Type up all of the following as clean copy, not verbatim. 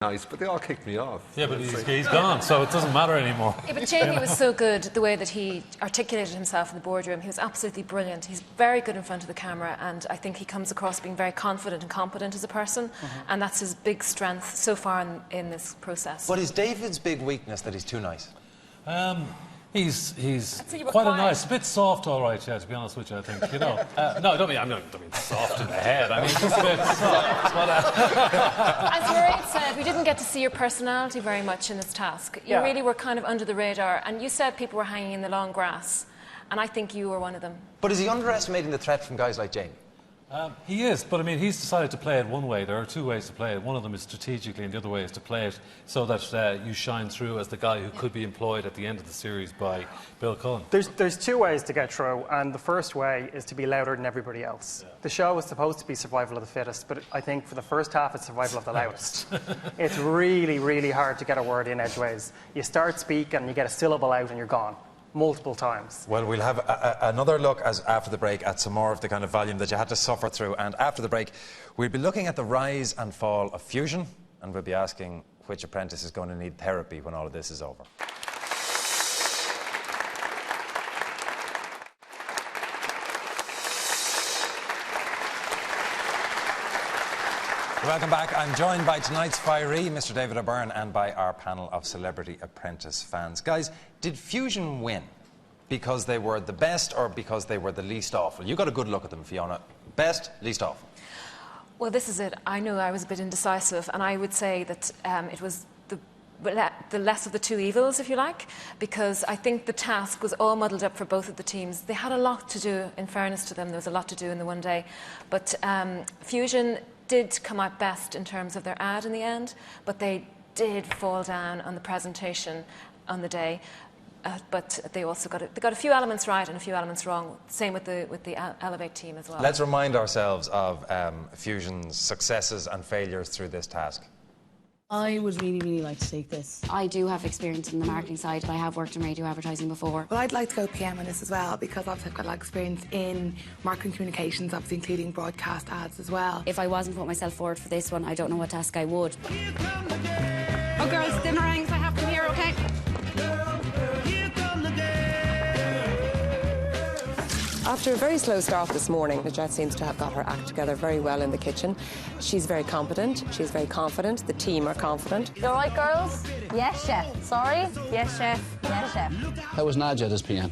nice, but they all kicked me off. Yeah, but he's gone, so it doesn't matter anymore. Yeah, but Jamie was so good, the way that he articulated himself in the boardroom. He was absolutely brilliant. He's very good in front of the camera, and I think he comes across being very confident and competent as a person, and that's his big strength so far in this process. But is David's big weakness that he's too nice? He's quite a nice, a bit soft, all right, yeah, to be honest with you, I think, you know. No, I don't mean soft in the head, I mean just a bit soft. As Mairead said, we didn't get to see your personality very much in this task. You really were kind of under the radar, and you said people were hanging in the long grass, and I think you were one of them. But is he underestimating the threat from guys like Jamie? He is, but I mean, he's decided to play it one way. There are two ways to play it. One of them is strategically, and the other way is to play it so that you shine through as the guy who could be employed at the end of the series by Bill Cullen. There's two ways to get through, and the first way is to be louder than everybody else. Yeah. The show is supposed to be survival of the fittest, but I think for the first half it's survival of the loudest. It's really, really hard to get a word in edgeways. You start speaking, you get a syllable out, and you're gone. Multiple times. Well, we'll have another look after the break at some more of the kind of volume that you had to suffer through, and after the break we'll be looking at the rise and fall of fusion, and we'll be asking which apprentice is going to need therapy when all of this is over. Welcome back. I'm joined by tonight's firee, Mr. David O'Byrne, and by our panel of Celebrity Apprentice fans. Guys, did Fusion win because they were the best or because they were the least awful? You got a good look at them, Fiona. Best, least awful. Well, this is it. I know I was a bit indecisive, and I would say that it was the less of the two evils, if you like, because I think the task was all muddled up for both of the teams. They had a lot to do, in fairness to them. There was a lot to do in the one day. But Fusion did come out best in terms of their ad in the end, but they did fall down on the presentation on the day. But they also got a few elements right and a few elements wrong. Same with the Elevate team as well. Let's remind ourselves of Fusion's successes and failures through this task. I would really, really like to take this. I do have experience in the marketing side. I have worked in radio advertising before. Well, I'd like to go PM on this as well, because obviously I've got a lot of experience in marketing communications, obviously including broadcast ads as well. If I wasn't putting myself forward for this one, I don't know what task I would. Oh, girls, dinner rings. I have them here, OK? After a very slow start this morning, Najat seems to have got her act together very well in the kitchen. She's very competent, she's very confident, the team are confident. You all right, girls? Yes, chef. Sorry? Yes, chef. Yes, chef. How was Nadia this PM?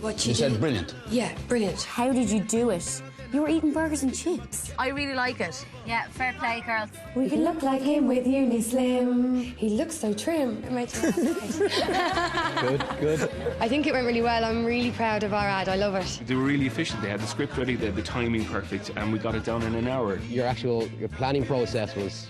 What you said brilliant. Yeah, brilliant. How did you do it? You were eating burgers and chips. I really like it. Yeah, fair play, girls. We could look like him with Uni Slim. He looks so trim. It makes me Good. I think it went really well. I'm really proud of our ad. I love it. They were really efficient. They had the script ready, the timing perfect, and we got it down in an hour. Your planning process was,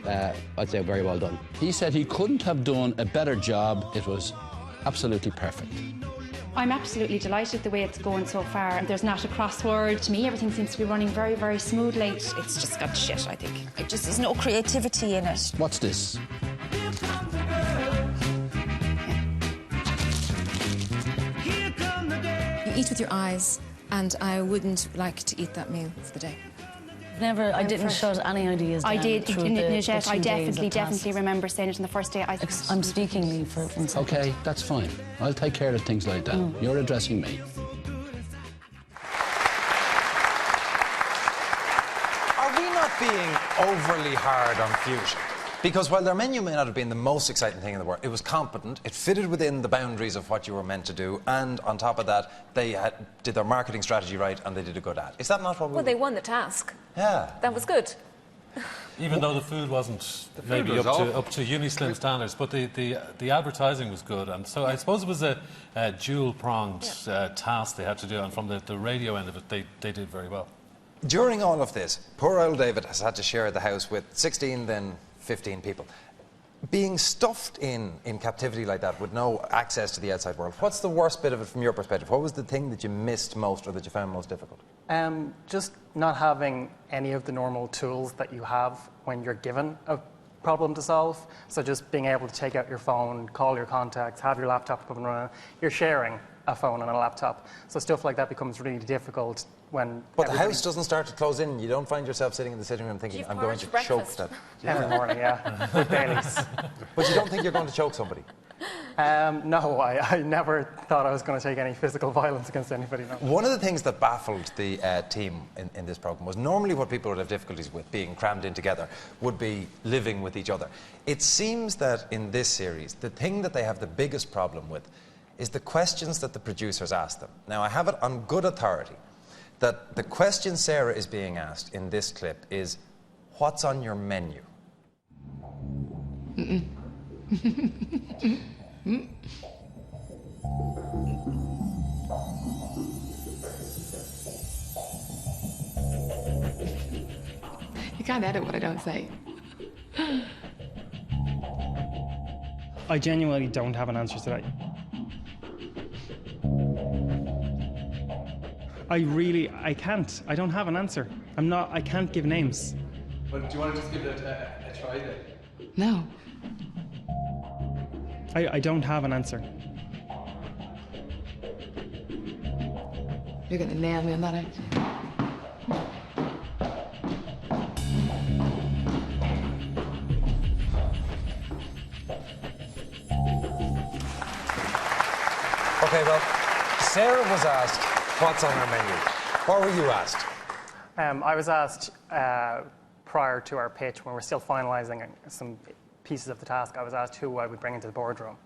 I'd say, very well done. He said he couldn't have done a better job. It was absolutely perfect. I'm absolutely delighted the way it's going so far. There's not a crossword. To me, everything seems to be running very, very smoothly. It's just got shit, I think. There's no creativity in it. What's this? You eat with your eyes, and I wouldn't like to eat that meal for the day. I didn't shut any ideas down. I did, Najat. I definitely remember saying it in the first day. I'm speaking for inside. OK, that's fine. I'll take care of things like that. You're addressing me. Are we not being overly hard on Fusion? Because while their menu may not have been the most exciting thing in the world, it was competent, it fitted within the boundaries of what you were meant to do, and on top of that, they did their marketing strategy right and they did a good ad. Is that not what we... Well, they won the task. Yeah. That was good. Even though the food wasn't maybe up to Unislim standards, but the advertising was good, and so I suppose it was a dual-pronged task they had to do, and from the radio end of it, they did very well. During all of this, poor old David has had to share the house with 16, then 15 people. Being stuffed in captivity like that with no access to the outside world, what's the worst bit of it from your perspective? What was the thing that you missed most or that you found most difficult? Just not having any of the normal tools that you have when you're given a problem to solve. So just being able to take out your phone, call your contacts, have your laptop up and running. You're sharing a phone and a laptop. So stuff like that becomes really difficult when. But the house doesn't start to close in. You don't find yourself sitting in the sitting room thinking, I'm going to choke that. Every morning, yeah, with Baileys. But you don't think you're going to choke somebody? No, I never thought I was going to take any physical violence against anybody. No. One of the things that baffled the team in this programme was normally what people would have difficulties with, being crammed in together, would be living with each other. It seems that in this series, the thing that they have the biggest problem with is the questions that the producers ask them. Now, I have it on good authority that the question Sarah is being asked in this clip is, what's on your menu? You can't edit what I don't say. I genuinely don't have an answer to that. I can't. I don't have an answer. I can't give names. But do you want to just give it a try then? No. I don't have an answer. You're going to nail me on that, aren't you? Okay, well, Sarah was asked, what's on her menu? What were you asked? I was asked prior to our pitch, when we're still finalising some pieces of the task, I was asked who I would bring into the boardroom.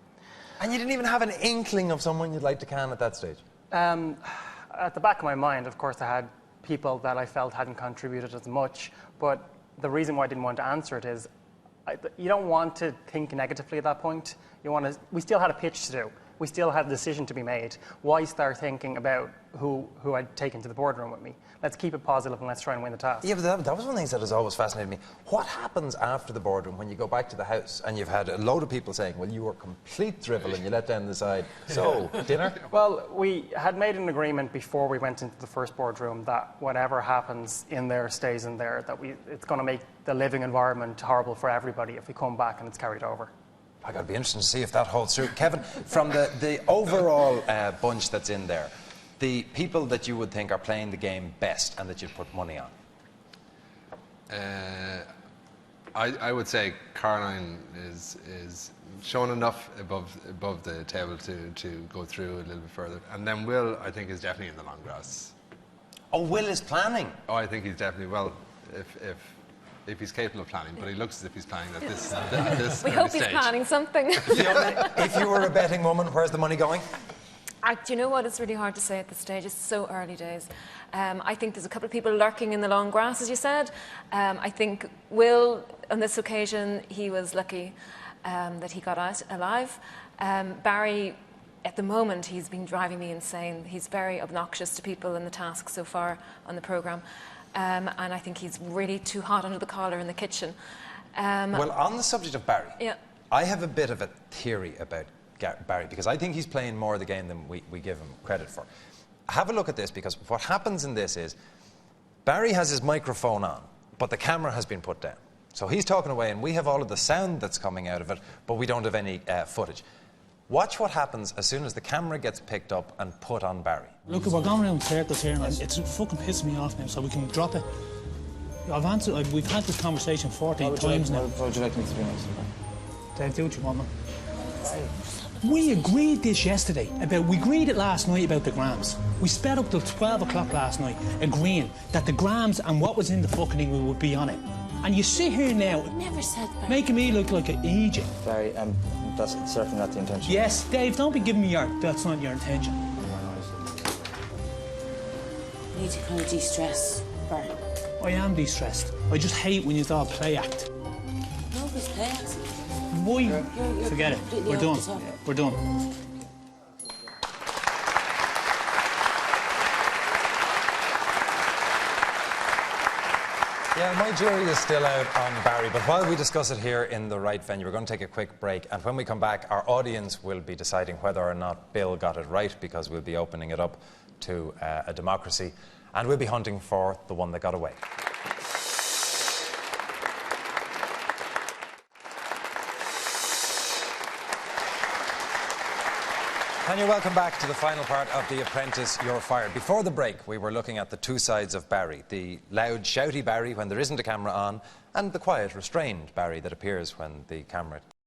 And you didn't even have an inkling of someone you'd like to can at that stage? At the back of my mind, of course, I had people that I felt hadn't contributed as much, but the reason why I didn't want to answer it is you don't want to think negatively at that point. We still had a pitch to do. We still had a decision to be made. Why start thinking about who I'd take into the boardroom with me? Let's keep it positive and let's try and win the task. Yeah, but that was one of the things that has always fascinated me. What happens after the boardroom when you go back to the house and you've had a load of people saying, well, you were complete drivel and you let down the side. So, dinner? Well, we had made an agreement before we went into the first boardroom that whatever happens in there stays in there, that it's going to make the living environment horrible for everybody if we come back and it's carried over. I got to be interested to see if that holds true. Kevin, from the overall bunch that's in there, the people that you would think are playing the game best and that you'd put money on? I would say Caroline is shown enough above the table to go through a little bit further. And then Will, I think, is definitely in the long grass. Oh, Will is planning? Oh, I think he's definitely, well, if he's capable of planning, but he looks as if he's planning at this We hope stage. he's planning something. If you were a betting woman, where's the money going? Do you know what? It's really hard to say at this stage. It's so early days. I think there's a couple of people lurking in the long grass, as you said. I think Will, on this occasion, he was lucky that he got out alive. Barry, at the moment, he's been driving me insane. He's very obnoxious to people in the task so far on the programme. And I think he's really too hot under the collar in the kitchen. Well, on the subject of Barry, yeah. I have a bit of a theory about Barry, because I think he's playing more of the game than we give him credit for. Have a look at this, because what happens in this is Barry has his microphone on, but the camera has been put down. So he's talking away, and we have all of the sound that's coming out of it, but we don't have any footage. Watch what happens as soon as the camera gets picked up and put on Barry. Look, we're going around circles here, and it's fucking pissing me off now, so we can drop it. I've answered, we've had this conversation 14 times now. What would you like me to be honest? Dave, do what you want, man. We agreed this yesterday we agreed it last night about the grams. We sped up till 12 o'clock last night, agreeing that the grams and what was in the fucking thing we would be on it. And you sit here now, Never said that. making me look like an idiot. Barry, that's certainly not the intention. Yes, Dave, don't be giving me that's not your intention. You need to kind of de-stress, Barry. I am de-stressed. I just hate when you all play act. Nobody's playing. Why? You're Forget it. completely We're off done. the top. We're done. Yeah, my jury is still out on Barry, but while we discuss it here in the right venue, we're going to take a quick break, and when we come back, our audience will be deciding whether or not Bill got it right, because we'll be opening it up to a democracy, and we'll be hunting for the one that got away. And you're welcome back to the final part of The Apprentice, You're Fired. Before the break, we were looking at the two sides of Barry. The loud, shouty Barry when there isn't a camera on, and the quiet, restrained Barry that appears when the camera